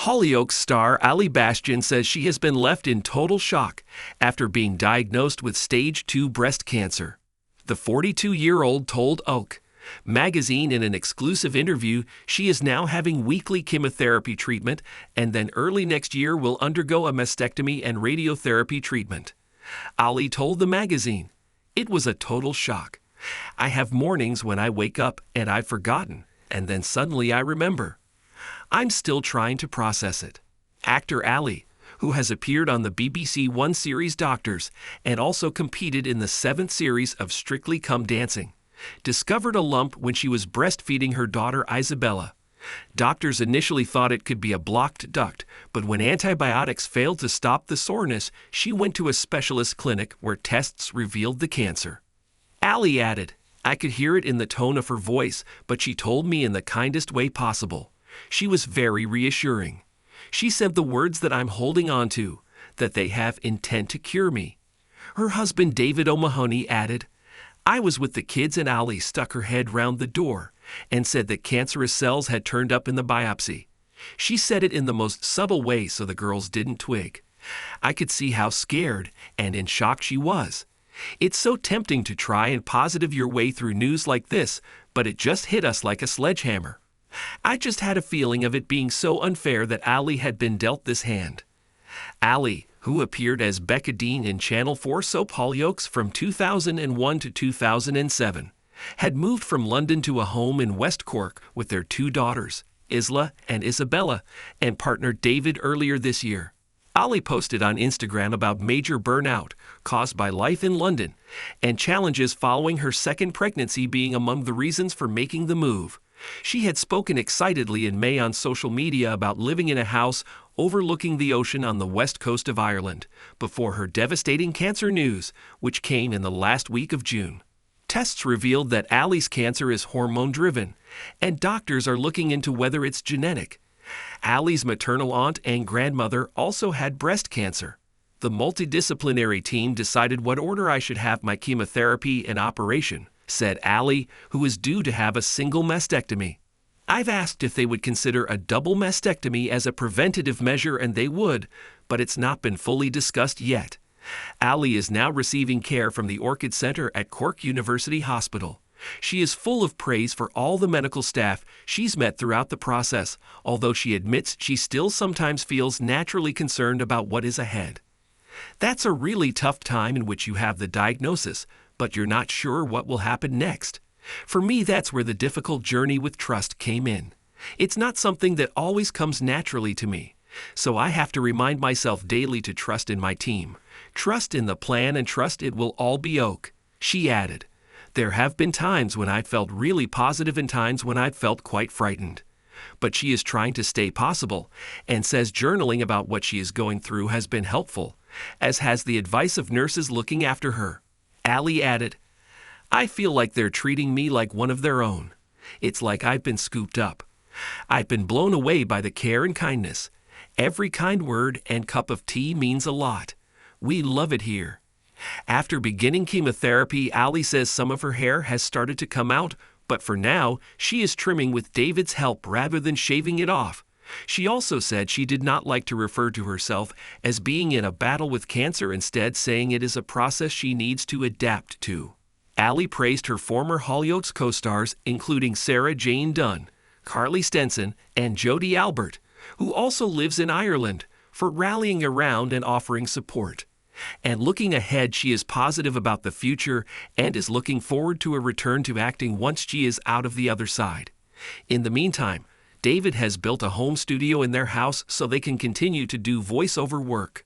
Hollyoaks star Ali Bastian says she has been left in total shock after being diagnosed with stage 2 breast cancer. The 42-year-old told Oak magazine in an exclusive interview she is now having weekly chemotherapy treatment and then early next year will undergo a mastectomy and radiotherapy treatment. Ali told the magazine, "It was a total shock. I have mornings when I wake up and I've forgotten, and then suddenly I remember. I'm still trying to process it." Actor Ali, who has appeared on the BBC One series Doctors and also competed in the 7th series of Strictly Come Dancing, discovered a lump when she was breastfeeding her daughter Isabella. Doctors initially thought it could be a blocked duct, but when antibiotics failed to stop the soreness, she went to a specialist clinic where tests revealed the cancer. Ali added, "I could hear it in the tone of her voice, but she told me in the kindest way possible. She was very reassuring. She said the words that I'm holding on to, that they have intent to cure me." Her husband David O'Mahony added, "I was with the kids and Ali stuck her head round the door and said that cancerous cells had turned up in the biopsy. She said it in the most subtle way so the girls didn't twig. I could see how scared and in shock she was. It's so tempting to try and positive your way through news like this, but it just hit us like a sledgehammer. I just had a feeling of it being so unfair that Ali had been dealt this hand." Ali, who appeared as Becca Dean in Channel 4 soap Hollyoaks from 2001 to 2007, had moved from London to a home in West Cork with their 2 daughters, Isla and Isabella, and partner David earlier this year. Ali posted on Instagram about major burnout caused by life in London and challenges following her second pregnancy being among the reasons for making the move. She had spoken excitedly in May on social media about living in a house overlooking the ocean on the west coast of Ireland before her devastating cancer news, which came in the last week of June. Tests revealed that Ali's cancer is hormone-driven, and doctors are looking into whether it's genetic. Ali's maternal aunt and grandmother also had breast cancer. "The multidisciplinary team decided what order I should have my chemotherapy and operation," said Ali, who is due to have a single mastectomy. "I've asked if they would consider a double mastectomy as a preventative measure and they would, but it's not been fully discussed yet." Ali is now receiving care from the Orchid Center at Cork University Hospital. She is full of praise for all the medical staff she's met throughout the process, although she admits she still sometimes feels naturally concerned about what is ahead. "That's a really tough time in which you have the diagnosis, but you're not sure what will happen next. For me, that's where the difficult journey with trust came in. It's not something that always comes naturally to me, so I have to remind myself daily to trust in my team, trust in the plan and trust it will all be OK." She added, "There have been times when I felt really positive and times when I felt quite frightened." But she is trying to stay possible and says journaling about what she is going through has been helpful, as has the advice of nurses looking after her. Ali added, "I feel like they're treating me like one of their own. It's like I've been scooped up. I've been blown away by the care and kindness. Every kind word and cup of tea means a lot. We love it here." After beginning chemotherapy, Ali says some of her hair has started to come out, but for now, she is trimming with David's help rather than shaving it off. She also said she did not like to refer to herself as being in a battle with cancer, instead saying it is a process she needs to adapt to. Ali praised her former Hollyoaks co-stars, including Sarah Jane Dunn, Carly Stenson, and Jodie Albert, who also lives in Ireland, for rallying around and offering support. And looking ahead, she is positive about the future and is looking forward to a return to acting once she is out of the other side. In the meantime, David has built a home studio in their house so they can continue to do voiceover work.